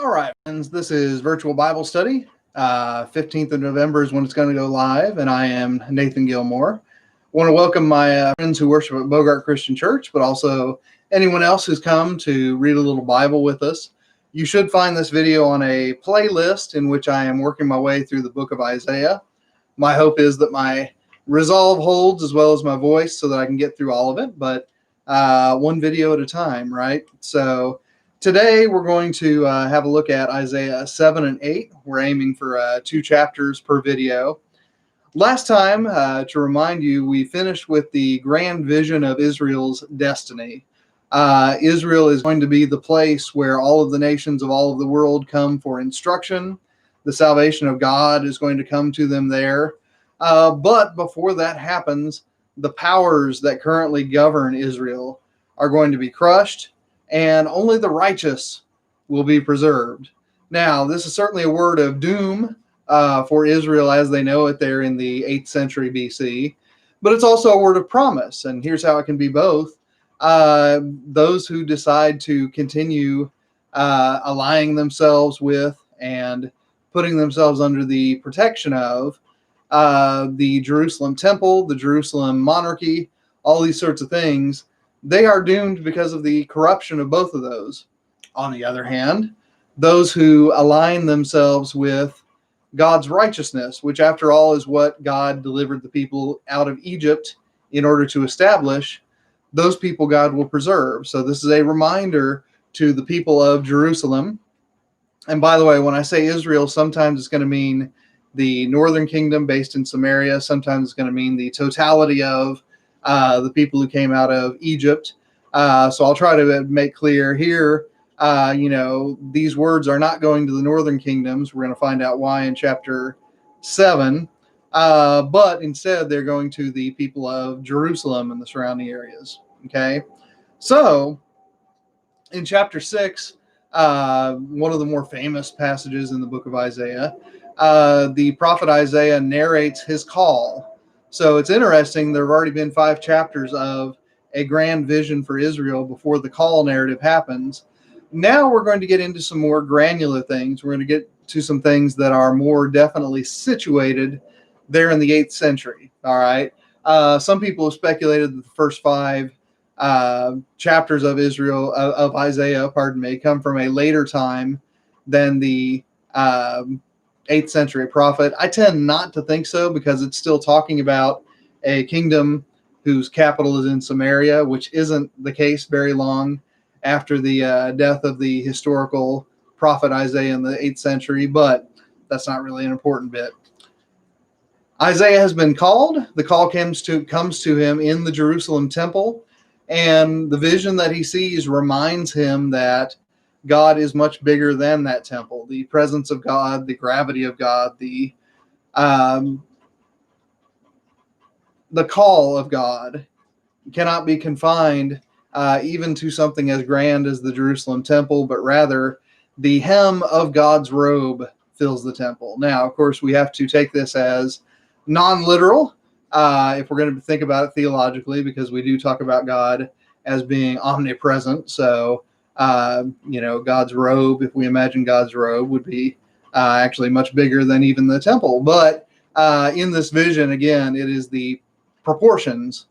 All right, friends, this is Virtual Bible Study. 15th of November is when it's going to go live, and I am Nathan Gilmore. I want to welcome my friends who worship at Bogart Christian Church, but also anyone else who's come to read a little Bible with us. You should find this video on a playlist in which I am working my way through the book of Isaiah. My hope is that my resolve holds as well as my voice so that I can get through all of it, but one video at a time, right? So today we're going to have a look at Isaiah 7 and 8. We're aiming for 2 chapters per video. Last time, to remind you, we finished with the grand vision of Israel's destiny. Israel is going to be the place where all of the nations of all of the world come for instruction. The salvation of God is going to come to them there. But before that happens, the powers that currently govern Israel are going to be crushed, and only the righteous will be preserved. Now, this is certainly a word of doom for Israel as they know it there in the 8th century BC, but it's also a word of promise, and here's how it can be both. Those who decide to continue allying themselves with and putting themselves under the protection of the Jerusalem temple, the Jerusalem monarchy, all these sorts of things, they are doomed because of the corruption of both of those. On the other hand, those who align themselves with God's righteousness, which after all is what God delivered the people out of Egypt in order to establish, those people God will preserve. So this is a reminder to the people of Jerusalem. And by the way, when I say Israel, sometimes it's going to mean the northern kingdom based in Samaria. Sometimes it's going to mean the totality of the people who came out of Egypt. So I'll try to make clear here, these words are not going to the northern kingdoms. We're going to find out why in chapter 7. But instead, they're going to the people of Jerusalem and the surrounding areas. Okay? So in chapter 6, one of the more famous passages in the book of Isaiah, the prophet Isaiah narrates his call. So it's interesting, there have already been 5 chapters of a grand vision for Israel before the call narrative happens. Now we're going to get into some more granular things. We're going to get to some things that are more definitely situated there in the 8th century. All right. Some people have speculated that the first 5 chapters of Isaiah, come from a later time than the 8th century prophet. I tend not to think so because it's still talking about a kingdom whose capital is in Samaria, which isn't the case very long after the death of the historical prophet Isaiah in the 8th century, but that's not really an important bit. Isaiah has been called. The call comes to him in the Jerusalem temple, and the vision that he sees reminds him that God is much bigger than that temple. The presence of God, the gravity of God, the call of God cannot be confined even to something as grand as the Jerusalem temple, but rather the hem of God's robe fills the temple. Now, of course, we have to take this as non-literal if we're going to think about it theologically, because we do talk about God as being omnipresent. So God's robe, if we imagine God's robe, would be actually much bigger than even the temple. But in this vision, again, it is the proportions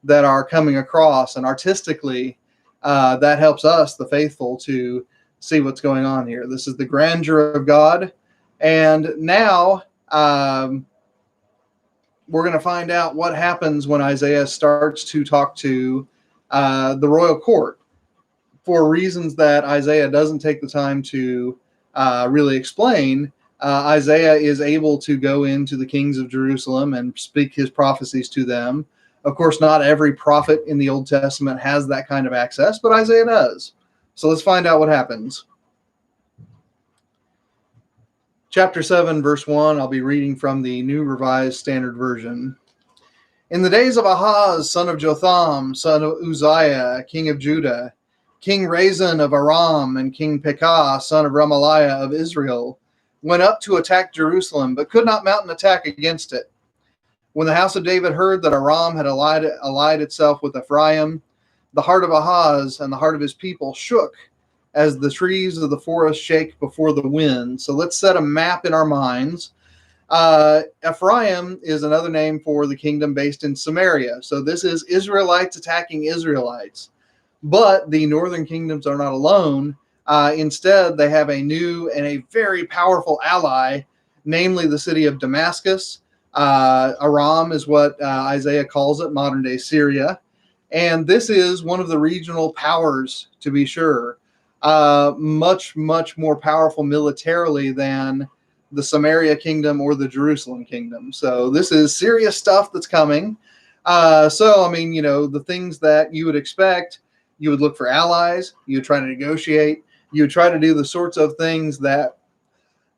that are coming across, and artistically, that helps us, the faithful, to see what's going on here. This is the grandeur of God. And now we're going to find out what happens when Isaiah starts to talk to the royal court. For reasons that Isaiah doesn't take the time to really explain, Isaiah is able to go into the kings of Jerusalem and speak his prophecies to them. Of course, not every prophet in the Old Testament has that kind of access, but Isaiah does. So let's find out what happens. Chapter 7, verse 1, I'll be reading from the New Revised Standard Version. In the days of Ahaz, son of Jotham, son of Uzziah, king of Judah, King Rezin of Aram and King Pekah, son of Remaliah of Israel, went up to attack Jerusalem, but could not mount an attack against it. When the house of David heard that Aram had allied itself with Ephraim, the heart of Ahaz and the heart of his people shook, as the trees of the forest shake before the wind. So let's set a map in our minds. Ephraim is another name for the kingdom based in Samaria. So this is Israelites attacking Israelites. But the northern kingdoms are not alone. Instead, they have a new and a very powerful ally, namely the city of Damascus. Aram is what Isaiah calls it, modern day Syria. And this is one of the regional powers, to be sure. Much, much more powerful militarily than the Samaria kingdom or the Jerusalem kingdom. So this is serious stuff that's coming. The things that you would expect, you would look for allies, you would try to negotiate, you would try to do the sorts of things that,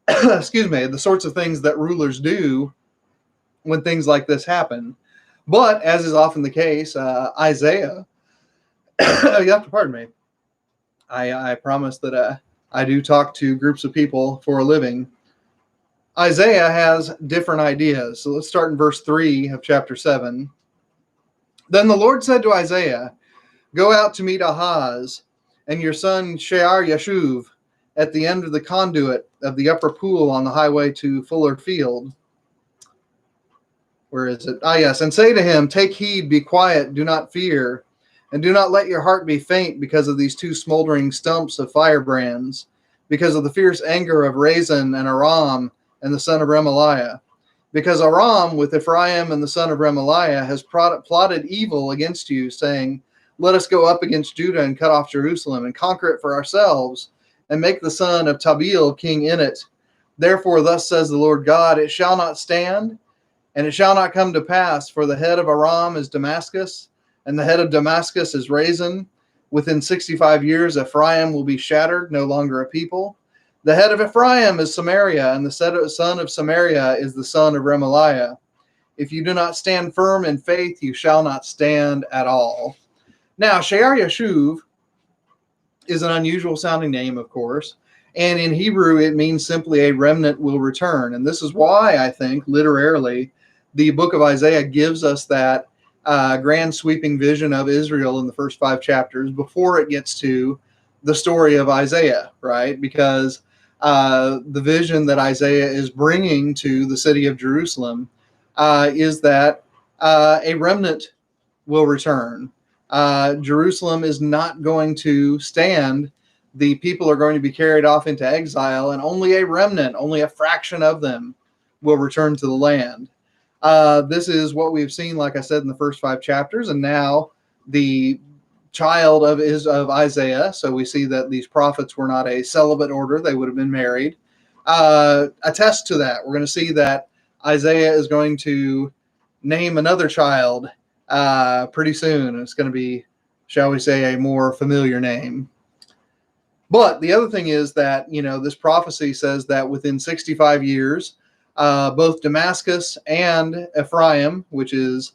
the sorts of things that rulers do when things like this happen. But as is often the case, Isaiah, you have to pardon me. I promise that I do talk to groups of people for a living. Isaiah has different ideas. So let's start in verse 3 of chapter 7. Then the Lord said to Isaiah, "Go out to meet Ahaz and your son Shear-Yashuv at the end of the conduit of the upper pool on the highway to Fuller Field." Where is it? Yes. "And say to him, take heed, be quiet, do not fear, and do not let your heart be faint because of these two smoldering stumps of firebrands, because of the fierce anger of Rezin and Aram and the son of Remaliah. Because Aram with Ephraim and the son of Remaliah has plotted evil against you, saying, let us go up against Judah and cut off Jerusalem and conquer it for ourselves and make the son of Tabeel king in it. Therefore, thus says the Lord God, it shall not stand, and it shall not come to pass, for the head of Aram is Damascus, and the head of Damascus is Rezin. Within 65 years, Ephraim will be shattered, no longer a people. The head of Ephraim is Samaria, and the son of Samaria is the son of Remaliah. If you do not stand firm in faith, you shall not stand at all." Now, Shear-Yashuv is an unusual sounding name, of course, and in Hebrew it means simply a remnant will return. And this is why I think, literally, the book of Isaiah gives us that grand sweeping vision of Israel in the first 5 chapters before it gets to the story of Isaiah, right? Because the vision that Isaiah is bringing to the city of Jerusalem is that a remnant will return. Jerusalem is not going to stand. The people are going to be carried off into exile, and only a remnant, only a fraction of them will return to the land. This is what we've seen, like I said, in the first 5 chapters, and now the child of Isaiah. So we see that these prophets were not a celibate order. They would have been married. Attest to that. We're going to see that Isaiah is going to name another child pretty soon. It's going to be, shall we say, a more familiar name. But the other thing is that, this prophecy says that within 65 years, both Damascus and Ephraim, which is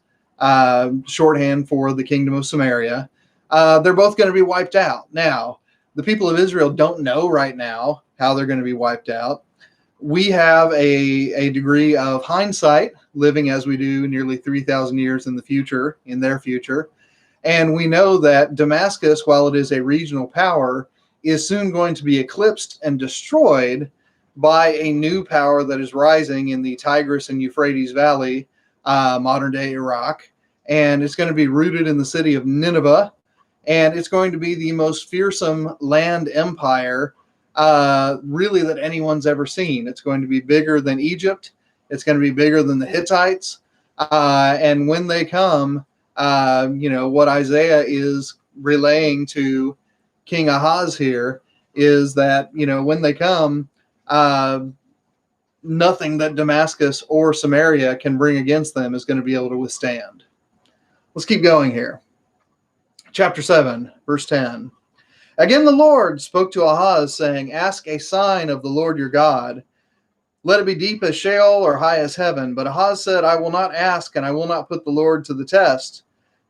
shorthand for the kingdom of Samaria, they're both going to be wiped out. Now, the people of Israel don't know right now how they're going to be wiped out. We have a degree of hindsight, living as we do nearly 3,000 years in the future, in their future. And we know that Damascus, while it is a regional power, is soon going to be eclipsed and destroyed by a new power that is rising in the Tigris and Euphrates Valley, modern day Iraq. And it's going to be rooted in the city of Nineveh. And it's going to be the most fearsome land empire really that anyone's ever seen. It's going to be bigger than Egypt. It's going to be bigger than the Hittites. And when they come, what Isaiah is relaying to King Ahaz here is that, when they come, nothing that Damascus or Samaria can bring against them is going to be able to withstand. Let's keep going here. Chapter 7, verse 10. Again, the Lord spoke to Ahaz, saying, ask a sign of the Lord your God. Let it be deep as Sheol or high as heaven. But Ahaz said, I will not ask, and I will not put the Lord to the test.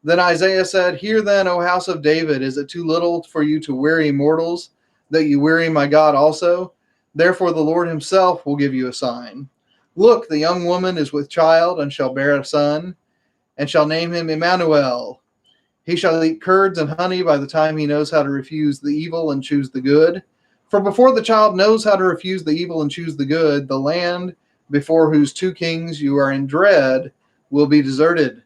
Then Isaiah said, hear then, O house of David, is it too little for you to weary mortals, that you weary my God also? Therefore the Lord himself will give you a sign. Look, the young woman is with child, and shall bear a son, and shall name him Emmanuel. He shall eat curds and honey by the time he knows how to refuse the evil and choose the good. For before the child knows how to refuse the evil and choose the good, the land before whose two kings you are in dread will be deserted.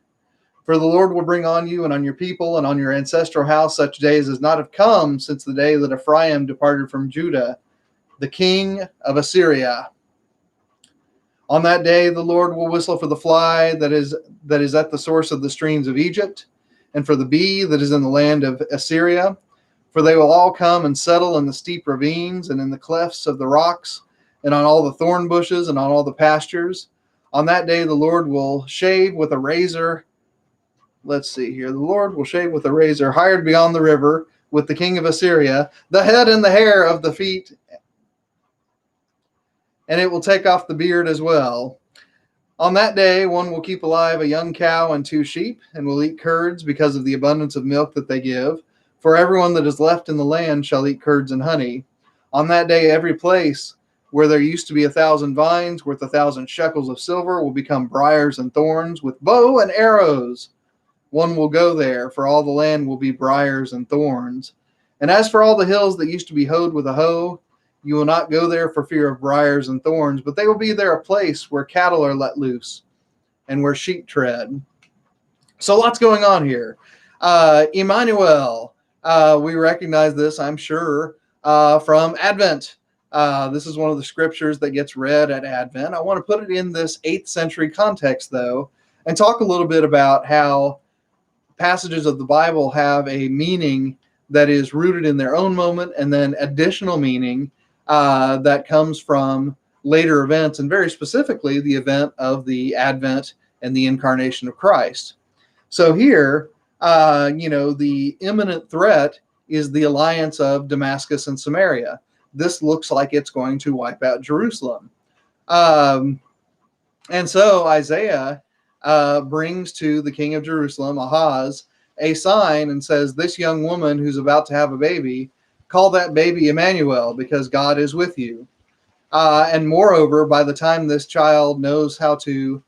For the Lord will bring on you and on your people and on your ancestral house such days as not have come since the day that Ephraim departed from Judah, the king of Assyria. On that day the Lord will whistle for the fly that is at the source of the streams of Egypt, and for the bee that is in the land of Assyria. For they will all come and settle in the steep ravines and in the clefts of the rocks, and on all the thorn bushes and on all the pastures. On that day the Lord will shave with a razor. Let's see here. The Lord will shave with a razor hired beyond the river with the king of Assyria, the head and the hair of the feet, and it will take off the beard as well. On that day, one will keep alive a young cow and 2 sheep, and will eat curds because of the abundance of milk that they give. For everyone that is left in the land shall eat curds and honey. On that day, every place where there used to be 1,000 vines worth 1,000 shekels of silver will become briars and thorns with bow and arrows. One will go there, for all the land will be briars and thorns. And as for all the hills that used to be hoed with a hoe, you will not go there for fear of briars and thorns, but they will be there a place where cattle are let loose and where sheep tread. So lots going on here. Emmanuel, we recognize this, I'm sure, from Advent. This is one of the scriptures that gets read at Advent. I want to put it in this 8th century context, though, and talk a little bit about how passages of the Bible have a meaning that is rooted in their own moment, and then additional meaning that comes from later events, and very specifically the event of the Advent and the incarnation of Christ. So here, the imminent threat is the alliance of Damascus and Samaria. This looks like it's going to wipe out Jerusalem. And so Isaiah brings to the king of Jerusalem, Ahaz, a sign and says, this young woman who's about to have a baby, call that baby Emmanuel, because God is with you. And moreover, by the time this child knows how to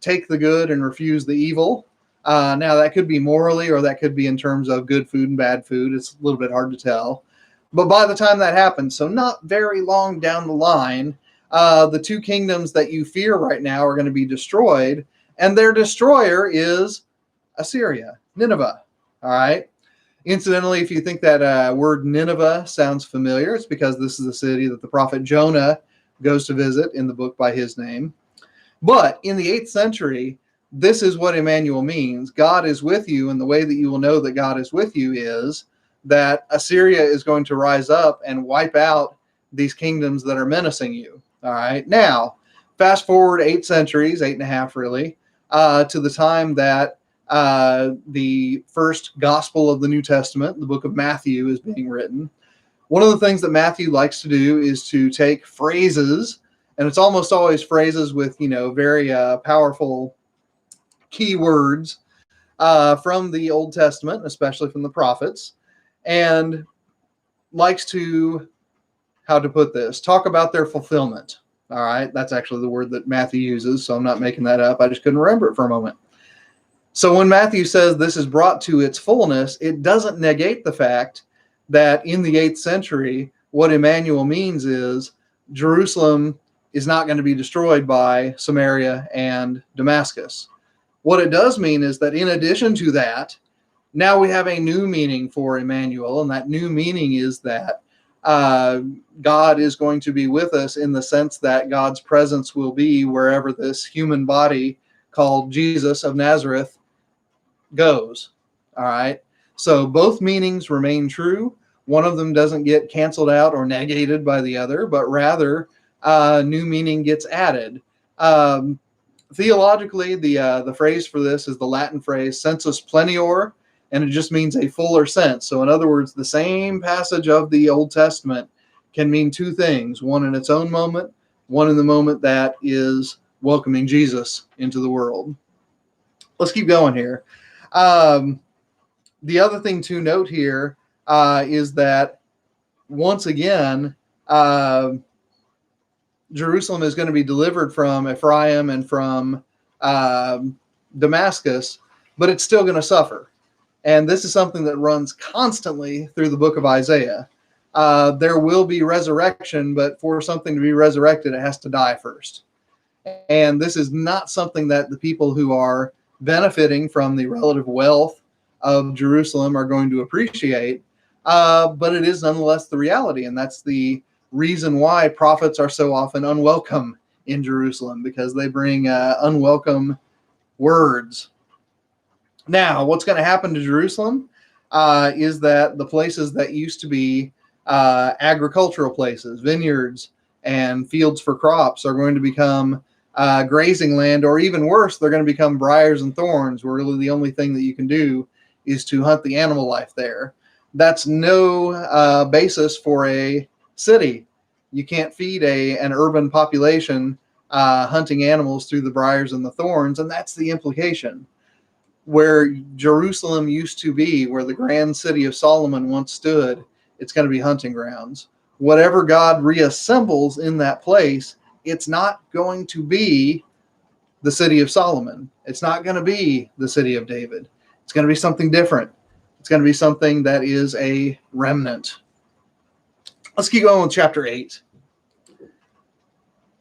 take the good and refuse the evil, now that could be morally, or that could be in terms of good food and bad food. It's a little bit hard to tell. But by the time that happens, so not very long down the line, the 2 kingdoms that you fear right now are going to be destroyed, and their destroyer is Assyria, Nineveh. All right. Incidentally, if you think that word Nineveh sounds familiar, it's because this is the city that the prophet Jonah goes to visit in the book by his name. But in the 8th century, this is what Emmanuel means. God is with you, and the way that you will know that God is with you is that Assyria is going to rise up and wipe out these kingdoms that are menacing you. All right. Now, fast forward 8 centuries, 8.5 really, to the time that the first gospel of the New Testament, the book of Matthew, is being written. One of the things that Matthew likes to do is to take phrases, and it's almost always phrases with, very powerful key words from the Old Testament, especially from the prophets, and likes to, how to put this, talk about their fulfillment. All right, that's actually the word that Matthew uses, so I'm not making that up. I just couldn't remember it for a moment. So when Matthew says this is brought to its fullness, it doesn't negate the fact that in the 8th century, what Emmanuel means is Jerusalem is not going to be destroyed by Samaria and Damascus. What it does mean is that in addition to that, now we have a new meaning for Emmanuel, and that new meaning is that God is going to be with us, in the sense that God's presence will be wherever this human body called Jesus of Nazareth goes. All right. So both meanings remain true. One of them doesn't get canceled out or negated by the other, but rather new meaning gets added. Theologically, the phrase for this is the Latin phrase sensus plenior, and it just means a fuller sense. So in other words, the same passage of the Old Testament can mean 2 things, one in its own moment, one in the moment that is welcoming Jesus into the world. Let's keep going here. The other thing to note here is that, once again, Jerusalem is going to be delivered from Ephraim and from Damascus, but it's still going to suffer. And this is something that runs constantly through the book of Isaiah. There will be resurrection, but for something to be resurrected, it has to die first. And this is not something that the people who are benefiting from the relative wealth of Jerusalem are going to appreciate, but it is nonetheless the reality. And that's the reason why prophets are so often unwelcome in Jerusalem, because they bring unwelcome words. Now, what's going to happen to Jerusalem is that the places that used to be agricultural places, vineyards and fields for crops, are going to become grazing land, or even worse, they're going to become briars and thorns, where really the only thing that you can do is to hunt the animal life there. That's no basis for a city. You can't feed an urban population hunting animals through the briars and the thorns, and that's the implication. Where Jerusalem used to be, where the grand city of Solomon once stood, it's going to be hunting grounds. Whatever God reassembles in that place, it's not going to be the city of Solomon. It's not going to be the city of David. It's going to be something different. It's going to be something that is a remnant. Let's keep going with chapter 8.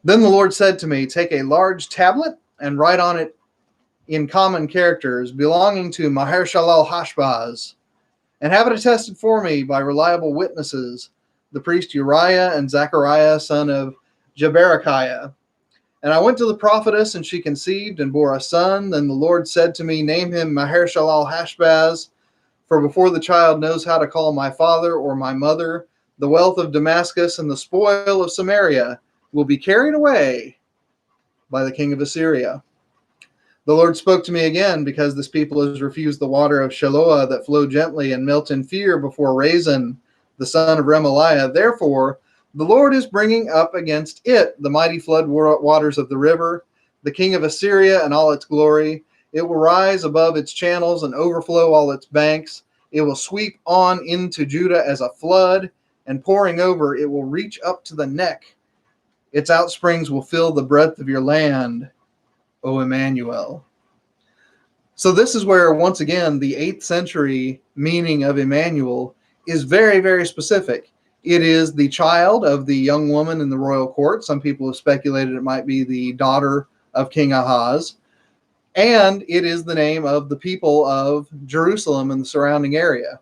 Then the Lord said to me, take a large tablet and write on it in common characters belonging to Maher-shalal-Hash-Baz, and have it attested for me by reliable witnesses, the priest Uriah and Zechariah, son of Jeberechiah. And I went to the prophetess, and she conceived and bore a son. Then the Lord said to me, name him Maher-shalal-Hash-Baz, for before the child knows how to call my father or my mother, the wealth of Damascus and the spoil of Samaria will be carried away by the king of Assyria. The Lord spoke to me again, because this people has refused the water of Shiloah that flow gently and melt in fear before Rezin, the son of Remaliah. Therefore, the Lord is bringing up against it the mighty flood waters of the river, the king of Assyria and all its glory. It will rise above its channels and overflow all its banks. It will sweep on into Judah as a flood, and pouring over, it will reach up to the neck. Its outsprings will fill the breadth of your land, O Emmanuel. So this is where, once again, the 8th century meaning of Emmanuel is very, very specific. It is the child of the young woman in the royal court. Some people have speculated it might be the daughter of King Ahaz. And it is the name of the people of Jerusalem and the surrounding area.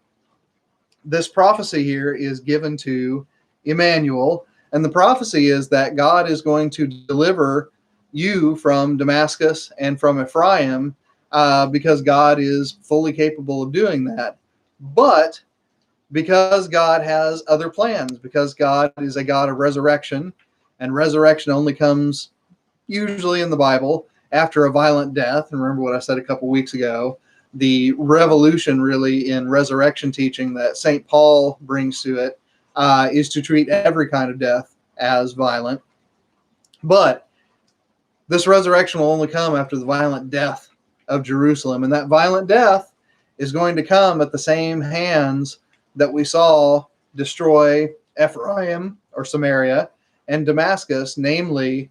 This prophecy here is given to Emmanuel. And the prophecy is that God is going to deliver you from Damascus and from Ephraim, because God is fully capable of doing that. But because God has other plans, because God is a God of resurrection, and resurrection only comes usually in the Bible after a violent death. And remember what I said a couple weeks ago, the revolution really in resurrection teaching that St. Paul brings to it is to treat every kind of death as violent. But this resurrection will only come after the violent death of Jerusalem. And that violent death is going to come at the same hands that we saw destroy Ephraim or Samaria and Damascus, namely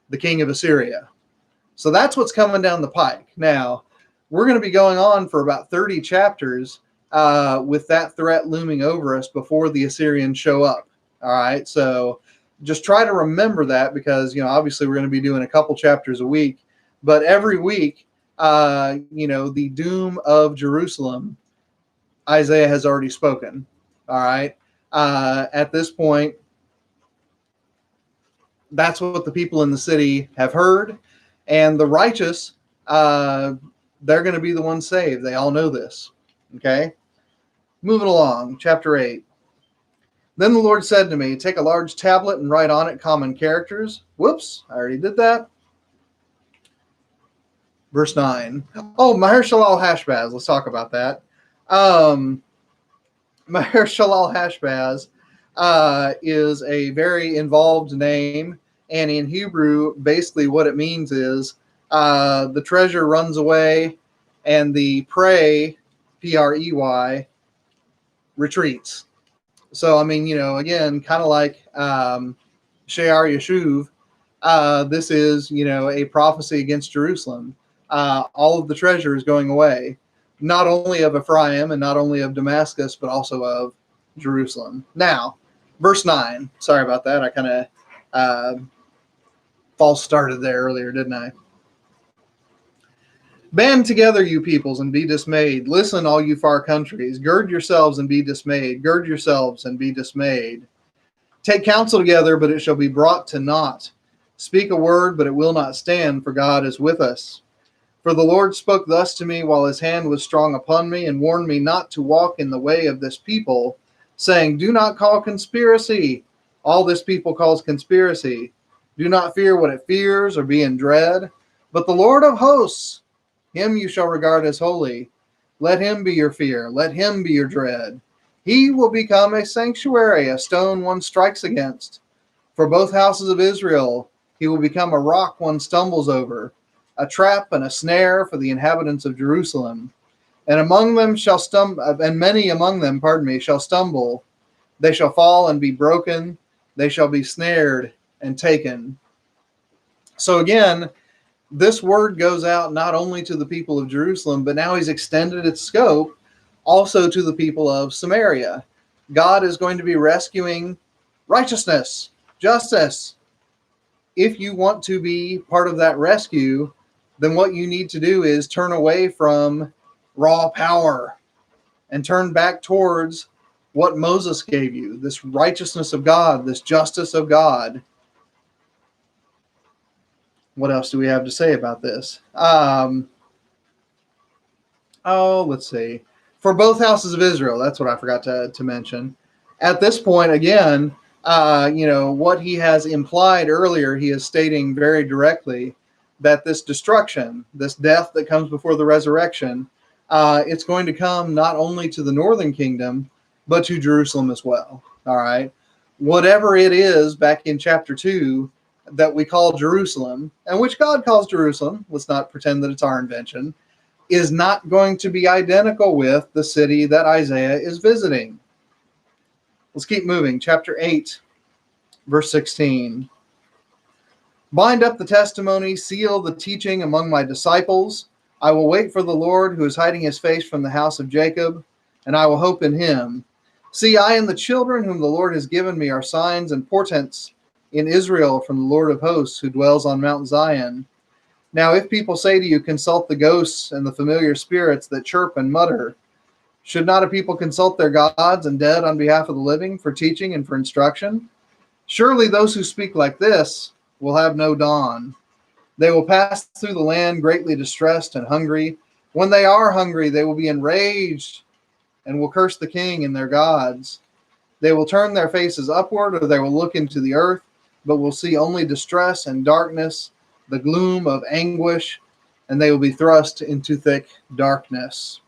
the king of Assyria. So that's what's coming down the pike. Now, we're going to be going on for about 30 chapters with that threat looming over us before the Assyrians show up. All right, so just try to remember that, because, obviously we're going to be doing a couple chapters a week, but every week, the doom of Jerusalem, Isaiah has already spoken. All right. At this point, that's what the people in the city have heard, and the righteous, they're going to be the ones saved. They all know this. Okay. Moving along, chapter 8. Then the Lord said to me, take a large tablet and write on it common characters. Whoops, I already did that. Verse 9. Oh, Maher-shalal-Hash-Baz. Let's talk about that. Maher-shalal-Hash-Baz is a very involved name. And in Hebrew, basically what it means is the treasure runs away and the prey, P-R-E-Y, retreats. So, again, kind of like She'ar Yashuv, this is, a prophecy against Jerusalem. All of the treasure is going away. not only of Ephraim and not only of Damascus, but also of Jerusalem. Now, verse 9. Sorry about that. I kind of false started there earlier, didn't I? Band together, you peoples, and be dismayed. Listen, all you far countries. Gird yourselves and be dismayed. Gird yourselves and be dismayed. Take counsel together, but it shall be brought to naught. Speak a word, but it will not stand, for God is with us. For the Lord spoke thus to me while his hand was strong upon me, and warned me not to walk in the way of this people, saying, do not call conspiracy. All this people calls conspiracy. Do not fear what it fears, or be in dread. But the Lord of hosts, him you shall regard as holy. Let him be your fear. Let him be your dread. He will become a sanctuary, a stone one strikes against. For both houses of Israel, he will become a rock one stumbles over, a trap and a snare for the inhabitants of Jerusalem. And among them shall and many among them, shall stumble. They shall fall and be broken. They shall be snared and taken. So again, this word goes out not only to the people of Jerusalem, but now he's extended its scope also to the people of Samaria. God is going to be rescuing righteousness, justice. If you want to be part of that rescue, then what you need to do is turn away from raw power and turn back towards what Moses gave you, this righteousness of God, this justice of God. What else do we have to say about this? Let's see. For both houses of Israel, that's what I forgot to mention. At this point, again, what he has implied earlier, he is stating very directly that this destruction, this death that comes before the resurrection, it's going to come not only to the northern kingdom, but to Jerusalem as well. All right. Whatever it is back in chapter 2 that we call Jerusalem, and which God calls Jerusalem, let's not pretend that it's our invention, is not going to be identical with the city that Isaiah is visiting. Let's keep moving. Chapter 8, verse 16. Bind up the testimony, seal the teaching among my disciples. I will wait for the Lord, who is hiding his face from the house of Jacob, and I will hope in him. See, I and the children whom the Lord has given me are signs and portents in Israel from the Lord of hosts, who dwells on Mount Zion. Now, if people say to you, consult the ghosts and the familiar spirits that chirp and mutter, should not a people consult their gods and dead on behalf of the living for teaching and for instruction? Surely those who speak like this will have no dawn. They will pass through the land greatly distressed and hungry. When they are hungry, they will be enraged and will curse the king and their gods. They will turn their faces upward, or they will look into the earth, but will see only distress and darkness, the gloom of anguish, and they will be thrust into thick darkness.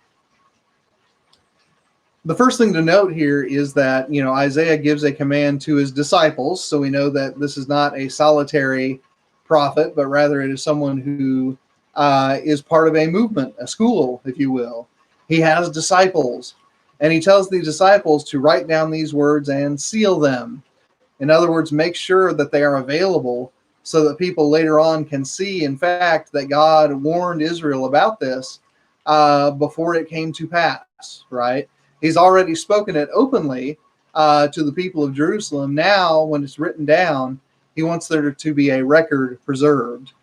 The first thing to note here is that, Isaiah gives a command to his disciples. So we know that this is not a solitary prophet, but rather it is someone who is part of a movement, a school, if you will. He has disciples, and he tells the disciples to write down these words and seal them. In other words, make sure that they are available so that people later on can see, in fact, that God warned Israel about this before it came to pass, right? He's already spoken it openly to the people of Jerusalem. Now, when it's written down, he wants there to be a record preserved.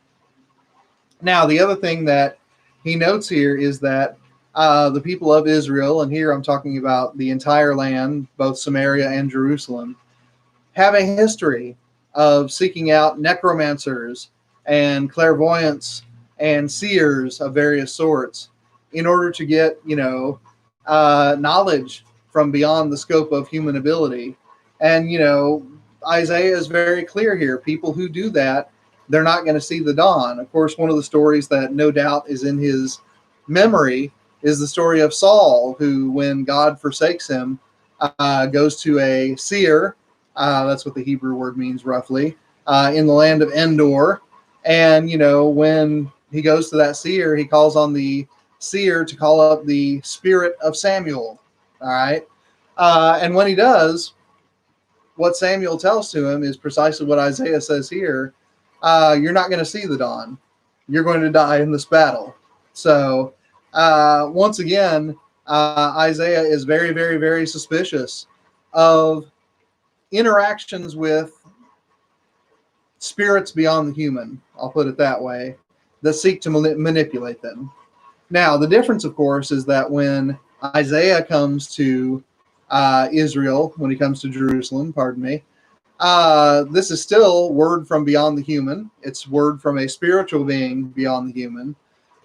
Now, the other thing that he notes here is that the people of Israel, and here I'm talking about the entire land, both Samaria and Jerusalem, have a history of seeking out necromancers and clairvoyants and seers of various sorts in order to get, knowledge from beyond the scope of human ability. And, Isaiah is very clear here. People who do that, they're not going to see the dawn. Of course, one of the stories that no doubt is in his memory is the story of Saul, who, when God forsakes him, goes to a seer. That's what the Hebrew word means roughly, in the land of Endor. And, when he goes to that seer, he calls on the seer to call up the spirit of Samuel. All right. And when he does, what Samuel tells to him is precisely what Isaiah says here. You're not going to see the dawn. You're going to die in this battle. So once again, Isaiah is very, very, very suspicious of interactions with spirits beyond the human, I'll put it that way, that seek to manipulate them. Now, the difference, of course, is that when Isaiah comes to Israel, when he comes to Jerusalem, pardon me, this is still word from beyond the human. It's word from a spiritual being beyond the human.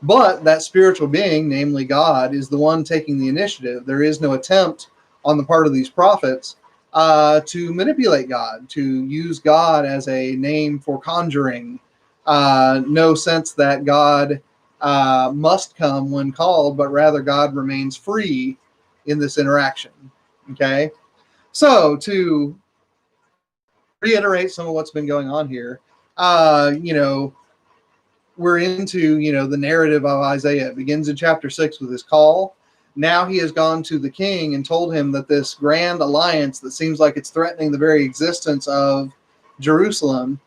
But that spiritual being, namely God, is the one taking the initiative. There is no attempt on the part of these prophets to manipulate God, to use God as a name for conjuring. No sense that God must come when called, but rather God remains free in this interaction. Okay? So, to reiterate some of what's been going on here, we're into, the narrative of Isaiah. It begins in chapter 6 with his call. Now he has gone to the king and told him that this grand alliance that seems like it's threatening the very existence of Jerusalem,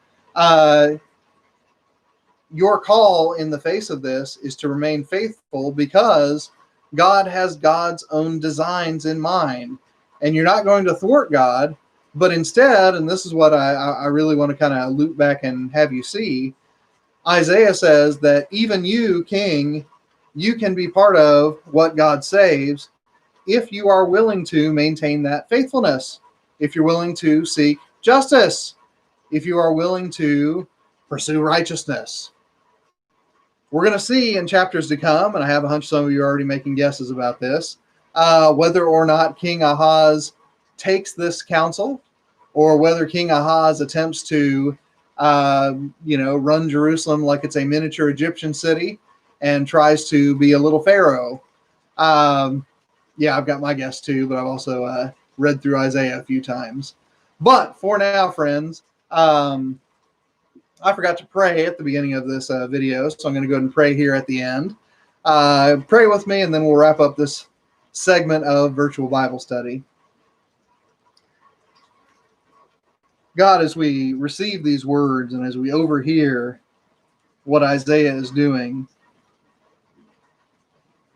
your call in the face of this is to remain faithful because God has God's own designs in mind. And you're not going to thwart God, but instead, and this is what I really want to kind of loop back and have you see, Isaiah says that even you, king, you can be part of what God saves if you are willing to maintain that faithfulness, if you're willing to seek justice, if you are willing to pursue righteousness. We're going to see in chapters to come, and I have a hunch some of you are already making guesses about this, whether or not King Ahaz takes this counsel, or whether King Ahaz attempts to run Jerusalem like it's a miniature Egyptian city and tries to be a little Pharaoh. I've got my guess too, but I've also read through Isaiah a few times. But for now, friends, I forgot to pray at the beginning of this video, so I'm going to go ahead and pray here at the end. Pray with me, and then we'll wrap up this segment of virtual Bible study. God, as we receive these words and as we overhear what Isaiah is doing,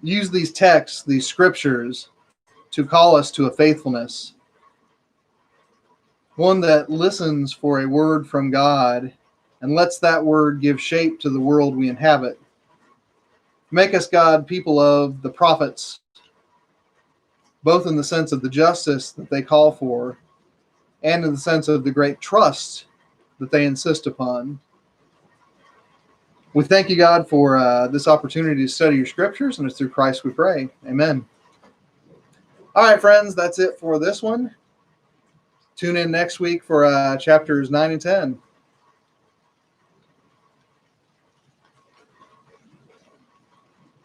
use these texts, these scriptures, to call us to a faithfulness, one that listens for a word from God and lets that word give shape to the world we inhabit. Make us, God, people of the prophets, both in the sense of the justice that they call for and in the sense of the great trust that they insist upon. We thank you, God, for this opportunity to study your scriptures, and it's through Christ we pray. Amen. All right, friends, that's it for this one. Tune in next week for chapters 9 and 10.